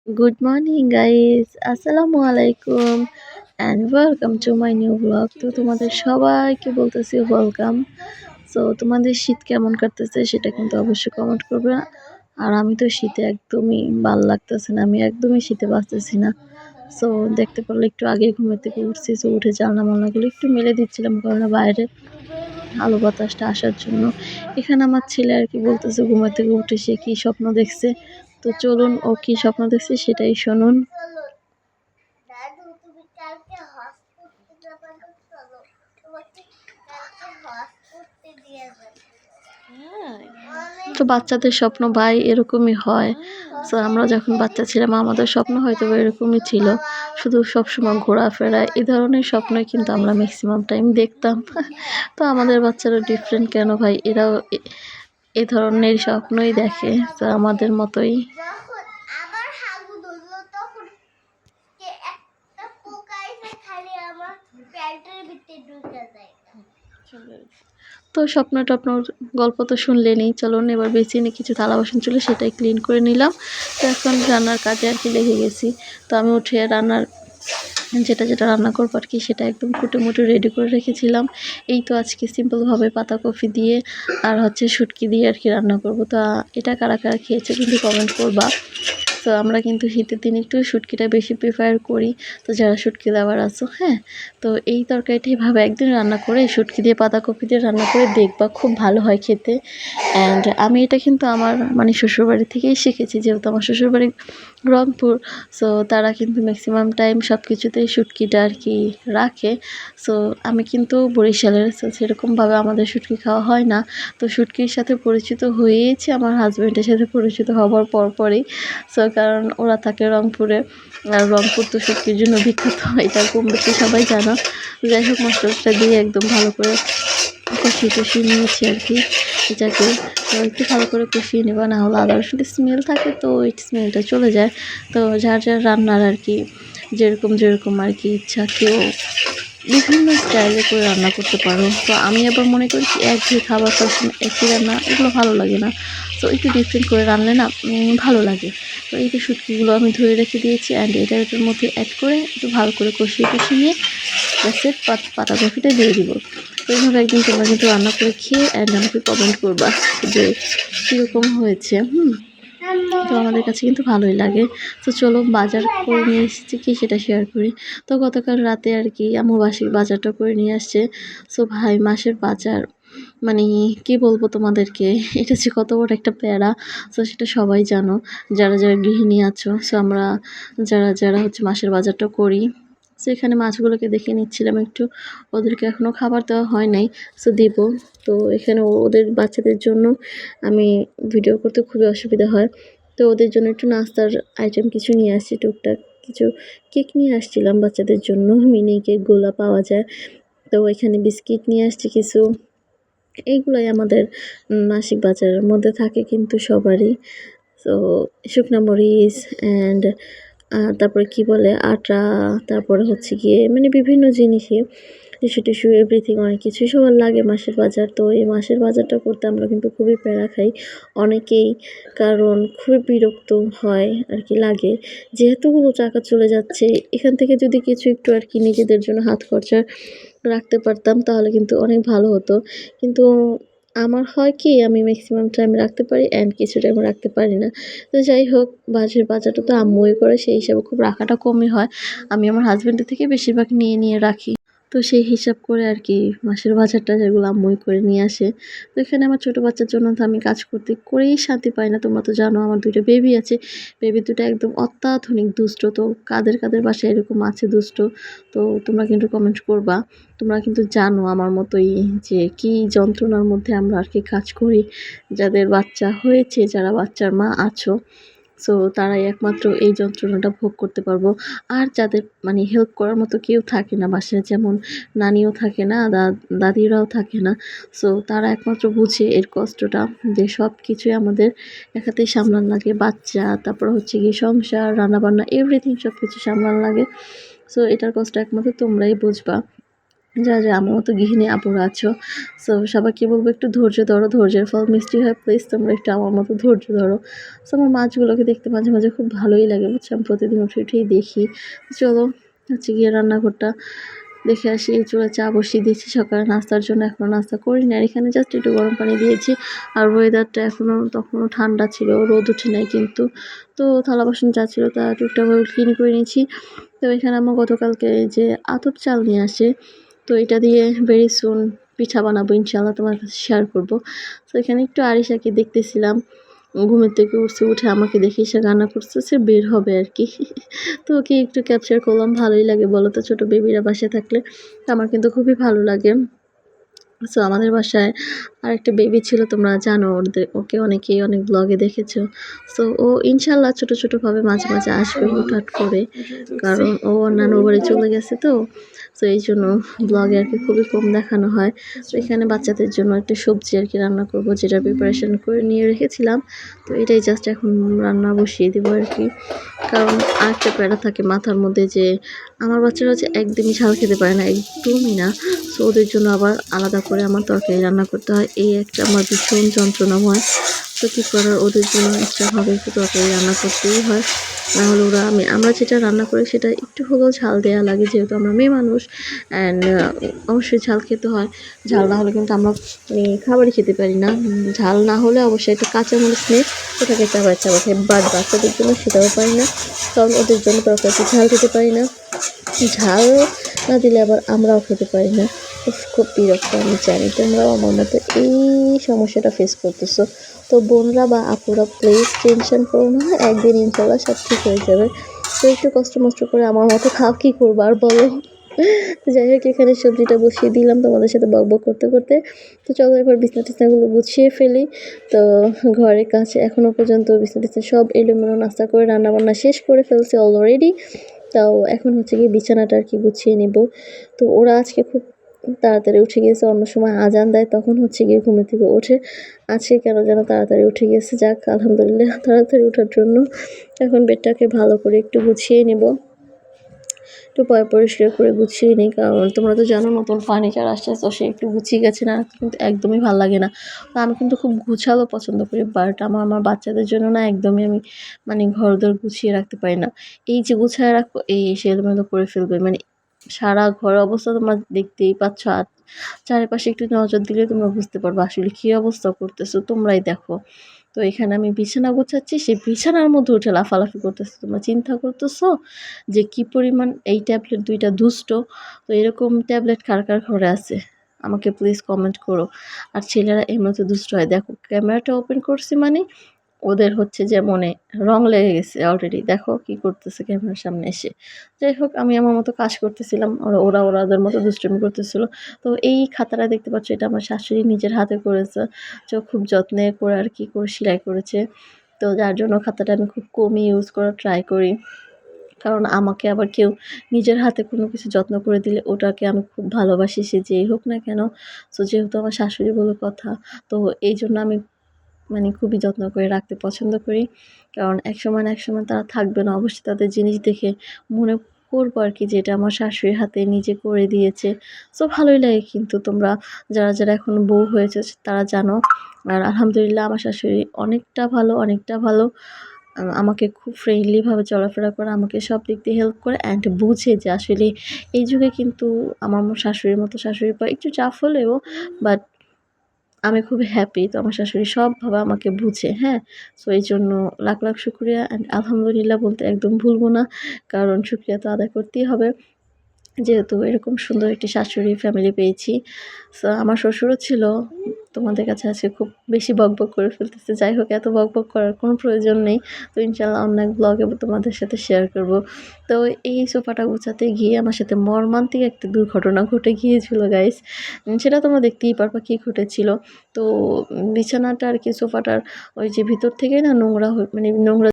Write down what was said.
Good morning guys, আসসালামু আলাইকুম and welcome to my new vlog। তো তোমাদের সবাইকে বলতেছি ওয়েলকাম। সো তোমাদের শীত কেমন কাটতেছে সেটা কিন্তু অবশ্যই কমেন্ট করবে। আর আমি তো শীতে একদমই ভাল লাগতেছে না, আমি একদমই শীতে বাঁচতেছি না। সো দেখতে পারলে একটু আগে ঘুমের থেকে উঠছি, সো উঠে জানলা মালনাগুলো একটু মেলে দিচ্ছিলাম, কারণ বাইরে আলো বাতাসটা আসার জন্য। এখানে আমার ছেলে আর কি বলতেছে ঘুমের থেকে উঠে সে কি স্বপ্ন দেখছে। তো চলুন ও কি স্বপ্ন দেখছে সেটাই শুনুন। তো বাচ্চাদের স্বপ্ন ভাই এরকমই হয়। তো আমরা যখন বাচ্চা ছিলাম আমাদের স্বপ্ন হয়তো এরকমই ছিল, শুধু সবসময় ঘোরাফেরা এই ধরনের স্বপ্নই কিন্তু আমরা ম্যাক্সিমাম টাইম দেখতাম। তো আমাদের বাচ্চারা ডিফারেন্ট কেন ভাই, এরাও এ ধরনের স্বপ্নই দেখে, তো আমাদের মতোই। তো স্বপ্ন-টপ্নর গল্প তো শুনলেনই, চলুন এবার বেসিনে কিছু থালা বাসন ছিল সেটাই ক্লিন করে নিলাম। তো এখন রান্নার কাজে আর কি লেগে গেছি। তো আমি উঠে রান্নার যেটা রান্না করবো আর কি সেটা একদম কুটে-মুটে রেডি করে রেখেছিলাম। এই তো আজকে সিম্পলভাবে পাতাকপি দিয়ে আর হচ্ছে শুটকি দিয়ে আর কি রান্না করব। তা এটা কারা কারা খেয়েছে কিন্তু কমেন্ট করবা। তো আমরা কিন্তু শীতের দিন একটু শুটকিটা বেশি প্রিফার করি। তো যারা শুটকি লাভার আছো, হ্যাঁ, তো এই তরকারিটা এভাবে একদিন রান্না করে শুটকি দিয়ে পাতাকপি দিয়ে রান্না করে দেখবা, খুব ভালো হয় খেতে। অ্যান্ড আমি এটা কিন্তু আমার মানে শ্বশুরবাড়ি থেকেই শিখেছি, যেহেতু আমার শ্বশুরবাড়ি রংপুর। সো তারা কিন্তু ম্যাক্সিমাম টাইম সব কিছুতেই শুটকিটা আর কি রাখে। সো আমি কিন্তু বরিশালের, সো সেরকমভাবে আমাদের শুটকি খাওয়া হয় না। তো শুটকির সাথে পরিচিত হয়েছি আমার হাজব্যান্ডের সাথে পরিচিত হবার পরই। সো কারণ ওরা থাকে রংপুরে, আর রংপুর তো শুটকির জন্য বিখ্যাত, এটা কম বেশি সবাই জানো। যাই হোক মশলাটা দিয়ে একদম ভালো করে কষিয়ে নিয়েছি আর কি এটাকে। তো একটু ভালো করে কষিয়ে নেবা, না হলে আদা রসুনের স্মেল থাকে, তো ওই স্মেলটা চলে যায়। তো যার রান্নার আর কি যেরকম আর কি ইচ্ছা, কেউ বিভিন্ন স্টাইলে করে রান্না করতে পারো। তো আমি আবার মনে করি কি একঘেয়ে খাবার সবসময় একই রান্না এগুলো ভালো লাগে না। তো একটু ডিফারেন্ট করে রান্না না ভালো লাগে। তো এই যে শুটকিগুলো আমি ধুয়ে রেখে দিয়েছি, অ্যান্ড এটার মধ্যে অ্যাড করে একটু ভালো করে কষিয়ে নিয়ে গ্যাসের পাতাকপিটা দিয়ে দিব। তো এইভাবে একদিন তোমরা কিন্তু রান্না করে খেয়ে অ্যান্ড আমাকে কমেন্ট করবা যে কীরকম হয়েছে। তো আমাদের কাছে কিন্তু ভালোই লাগে। তো চলো বাজার করে নিয়ে এসেছি কি সেটা শেয়ার করি। তো গতকাল রাতে আর কি আম্মু বাজারটা করে নিয়ে আসছে। সো ভাই মাসের বাজার মানে কি বলবো তোমাদেরকে, এটা যে কত বড় একটা প্যারা। সো সেটা সবাই জানো, যারা গৃহিণী আছো। সো আমরা যারা হচ্ছে মাসের বাজারটা করি। সো এখানে মাছগুলোকে দেখে নিচ্ছিলাম একটু, ওদেরকে এখনও খাবার দেওয়া হয় নাই, সো দিব। তো এখানে ওদের বাচ্চাদের জন্য আমি ভিডিও করতে খুবই অসুবিধা হয়। তো ওদের জন্য একটু নাস্তার আইটেম কিছু নিয়ে আসছি, টুকটাক কিছু কেক নিয়ে আসছিলাম বাচ্চাদের জন্য, মিনি কেকগুলো পাওয়া যায়। তো এখানে বিস্কিট নিয়ে আসছি কিছু, এইগুলোই আমাদের মাসিক বাজারের মধ্যে থাকে কিন্তু সবারই। তো শুকনা মরিচ অ্যান্ড তারপরে কি বলে আটা, তারপরে হচ্ছে গিয়ে মানে বিভিন্ন জিনিসই টিস্যু এভরিথিং অনেক কিছুই সবার লাগে মাসের বাজার। তো এই মাসের বাজারটা করতে আমরা কিন্তু খুবই প্যারা খাই অনেকেই, কারণ খুবই বিরক্ত হয় আর কি লাগে, যেহেতুগুলো টাকা চলে যাচ্ছে এখান থেকে যদি কিছু একটু আর কি নিজেদের জন্য হাত খরচা রাখতে পারতাম তাহলে কিন্তু অনেক ভালো হতো। কিন্তু আমার হয় কি আমি ম্যাক্সিমাম টাইম রাখতে পারি অ্যান্ড কিছু টাইম রাখতে পারি না। তো যাই হোক বাজারটা তো আম্মুই করে, সেই হিসাবে খুব রাখাটা কমই হয়। আমি আমার হাজব্যান্ডের থেকে বেশিরভাগ নিয়ে রাখি। তো সেই হিসাব করে আর কি মাসের বাজারটা যেগুলো আম্মুই করে নিয়ে আসে। তো এখানে আমার ছোটো বাচ্চার জন্য তো আমি কাজ করেই শান্তি পাই না। তোমরা তো জানো আমার 2টা বেবি আছে। বেবি 2টা একদম অত্যাধুনিক দুষ্ট। তো কাদের বাসায় এরকম আছে দুষ্ট? তো তোমরা কিন্তু কমেন্ট করবা। তোমরা কিন্তু জানো আমার মতোই যে কী যন্ত্রণার মধ্যে আমরা আর কি কাজ করি। যাদের বাচ্চা হয়েছে, যারা বাচ্চার মা আছো, সো তারাই একমাত্র এই যন্ত্রণাটা ভোগ করতে পারবো। আর যাদের মানে হেল্প করার মতো কেউ থাকে না বাসায়, যেমন নানিও থাকে না, দাদিরাও থাকে না। সো তারা একমাত্র বুঝে এর কষ্টটা, যে সব কিছুই আমাদের একাতেই সামলান লাগে। বাচ্চা, তারপর হচ্ছে গিয়ে সংসার, রান্নাবান্না এভরিথিং সব কিছু সামলান লাগে। সো এটার কষ্ট একমাত্র তোমরাই বুঝবা। যারা আমার মতো গৃহিণী আপুরা আছো, সো সবাইকে বলবো একটু ধৈর্য ধরো, ধৈর্যের ফল মিষ্টি হয়, প্লিজ তোমরা একটু আমার মতো ধৈর্য ধরো। সো আমার মাছগুলোকে দেখতে মাঝে মাঝে খুব ভালোই লাগে বুঝছো, আমি প্রতিদিন উঠে উঠেই দেখি। চলো হচ্ছে গিয়ে রান্নাঘরটা দেখে আসি। এই চুলায় চা বসিয়ে দিয়েছি সকালে নাস্তার জন্য, এখনও নাস্তা করিনি। আর এখানে জাস্ট একটু গরম পানি দিয়েছি। আর ওয়েদারটা তখনও ঠান্ডা ছিল, রোদ উঠে নাই কিন্তু। তো থালা বাসন যা ছিল তা টুকটাকভাবে ক্লিন করে নিয়েছি। তো এখানে আমার গতকালকে যে আতপ চাল নিয়ে আসে, তো এটা দিয়ে ভেরি সুন পিঠা বানাবো ইনশাআল্লাহ, তোমার কাছে শেয়ার করব। তো এখানে একটু আরিশাকে দেখতেছিলাম, ঘুমের থেকে উঠছে, উঠে আমাকে দেখে এসে রান্না করতেছে, বের হবে আর কি। তো ওকে একটু ক্যাপচার করলাম, ভালোই লাগে বলো তো ছোটো বেবিরা বাসায় থাকলে, আমার কিন্তু খুবই ভালো লাগে। সো আমাদের বাসায় আরেকটা বেবি ছিল, তোমরা জানো, ওকে অনেকেই অনেক ব্লগে দেখেছো। সো ও ইনশাল্লাহ ছোটো ছোটোভাবে মাঝে মাঝে আসবে হুটহাট করে, কারণ ও অন্যান্য বাড়ি চলে গেছে। তো এই জন্য ব্লগে আর কি খুবই কম দেখানো হয়। তো এখানে বাচ্চাদের জন্য একটা সবজি আর কি রান্না করব, যেটা প্রিপারেশন করে নিয়ে রেখেছিলাম। তো এটাই জাস্ট এখন রান্না বসিয়ে দেবো আর কি। কারণ আরেকটা প্যারা থাকে মাথার মধ্যে, যে আমার বাচ্চারা হচ্ছে একদমই ঝাল খেতে পারে না, একদমই না। সো ওদের জন্য আবার আলাদা করে আমার তরকারি রান্না করতে হয়, এই একটা আমার ভীষণ যন্ত্রণাময়। তো কী করার, ওদের জন্য এক্সট্রাভাবে একটু তরকারি রান্না করতেই হয়, নাহলে আমরা যেটা রান্না করি সেটা একটু হলেও ঝাল দেওয়া লাগে, যেহেতু আমরা মেয়ে মানুষ। অ্যান্ড অবশ্যই ঝাল খেতে হয়, ঝাল না হলে কিন্তু আমরা খাবারই খেতে পারি না। ঝাল না হলে অবশ্যই একটা কাঁচামরিচ নিয়ে ওটাকে চাবাই খাই, বাট বাচ্চাদের জন্য সেটাও পারি না, কারণ ওদের জন্য তরকারিতে ঝাল খেতে পারি না, ঝাল না দিলে আবার আমরাও খেতে পারি না। খুব বিরক্ত, আমি জানি তোমরাও আমার মতো এই সমস্যাটা ফেস করতেছো। তো বোনরা বা আপুরা প্লিজ টেনশন করো না, একদিন ইনশাল্লাহ সব ঠিক হয়ে যাবে। তো একটু কষ্ট মষ্ট করে আমার মতো খাও, কী করবো আর বলো। তো যাই হোক, এখানে সবজিটা বসিয়ে দিলাম তোমাদের সাথে বকবক করতে করতে। তো চলো এবার বিছনা টিছনাগুলো গুছিয়ে ফেলি। তো ঘরের কাছে এখনও পর্যন্ত বিছনা টিছনা সব এলোমেলো, নাস্তা করে রান্নাবান্না শেষ করে ফেলছে অলরেডি। তাও এখন হচ্ছে গিয়ে বিছানাটা আর কি গুছিয়ে নেব। তো ওরা আজকে খুব তাড়াতাড়ি উঠে গিয়েছে, অন্য সময় আজান দেয় তখন হচ্ছে গিয়ে ঘুমের থেকে ওঠে, আজকে কেন যেন তাড়াতাড়ি উঠে গিয়েছে। যাক আলহামদুলিল্লাহ তাড়াতাড়ি ওঠার জন্য। এখন বেডটাকে ভালো করে একটু গুছিয়ে নেব, একটু পরিষ্কার করে গুছিয়ে নিই, কারণ তোমরা তো জানো নতুন ফার্নিচার আসছে, তো সে একটু গুছিয়ে গেছে না কিন্তু একদমই ভালো লাগে না। তো আমি কিন্তু খুব গুছালো পছন্দ করি, বাট আমার বাচ্চাদের জন্য না একদমই আমি ঘরদোর গুছিয়ে রাখতে পারি না। এই যে গুছায় রাখো, এই এসে এলোমেলো করে ফেলবে, সারা ঘরের অবস্থা তোমরা দেখতেই পাচ্ছ। আর চারিপাশে একটু নজর দিলে তোমরা বুঝতে পারবে আসলে কী অবস্থা করতেছো, তোমরাই দেখো। তো এখানে আমি বিছানা গোছাচ্ছি, সেই বিছানার মধ্যে উঠে লাফালাফি করতেছে। তোমরা চিন্তা করতেছো যে কি পরিমাণ এই ট্যাবলেট দুইটা দুষ্ট। তো এরকম ট্যাবলেট কার কার ঘরে আছে আমাকে প্লিজ কমেন্ট করো। আর ছেলেরা এমনিতে দুষ্ট হয়, দেখো ক্যামেরাটা ওপেন করছি ওদের হচ্ছে যে মনে রং লেগে গেছে অলরেডি, দেখো কি করতেছে ক্যামেরার সামনে এসে। যাই হোক, আমি আমার মতো কাজ করতেছিলাম, ওরা ওদের মতো দুষ্টুমি করতেছিল। তো এই খাতাটা দেখতে পাচ্ছ, এটা আমার শাশুড়ি নিজের হাতে করেছে, খুব যত্নে করে আর কি করে সেলাই করেছে। তো যার জন্য খাতাটা আমি খুব কমই ইউজ করার ট্রাই করি, কারণ আমাকে আবার কেউ নিজের হাতে কোনো কিছু যত্ন করে দিলে ওটাকে আমি খুব ভালোবাসি, সে যেই হোক না কেন। সো যেহেতু আমার শাশুড়ি বলে কথা, তো এই জন্য আমি খুবই যত্ন করে রাখতে পছন্দ করি, কারণ একসময় না একসময় তারা থাকবে না, অবশ্যই তাদের জিনিস দেখে মনে করবো আর কি যে এটা আমার শাশুড়ির হাতে নিজে করে দিয়েছে। সো ভালোই লাগে, কিন্তু তোমরা যারা যারা এখন বউ হয়েছে তারা জানো। আর আলহামদুলিল্লাহ আমার শাশুড়ি অনেকটা ভালো, অনেকটা ভালো। আমাকে খুব ফ্রেন্ডলিভাবে চলাফেরা করে, আমাকে সব দিক দিয়ে হেল্প করে, অ্যান্ড বুঝে যে আসলে এই যুগে কিন্তু আমার শাশুড়ির মতো শাশুড়ি পাওয়া একটু চাপ হলেও, বাট আমি খুব হ্যাপি। তো আমার শাশুড়ি সবভাবে আমাকে বুঝে, হ্যাঁ। সো এই জন্য লাখ লাখ শুক্রিয়া, অ্যান্ড আলহামদুলিল্লাহ বলতে একদম ভুলবো না, কারণ শুক্রিয়া তো আদায় করতেই হবে, যেহেতু এরকম সুন্দর একটি শাশুড়ি ফ্যামিলি পেয়েছি। সো আমার শ্বশুরও ছিল, তোমাদের কাছে আজকে খুব বেশি বকবক করে ফেলতেছে। যাই হোক, এত বকবক করার কোনো প্রয়োজন নেই। তো ইনশাল্লাহ অন্য এক ব্লগে তোমাদের সাথে শেয়ার করব। তো এই সোফাটা গুছাতে গিয়ে আমার সাথে মর্মান্তিক একটা দুর্ঘটনা ঘটে গিয়েছিল গাইস, সেটা তোমরা দেখতেই পারবা কী ঘটেছিল। তো বিছানাটা আর কি সোফাটার ওই যে ভিতর থেকে না নোংরা নোংরা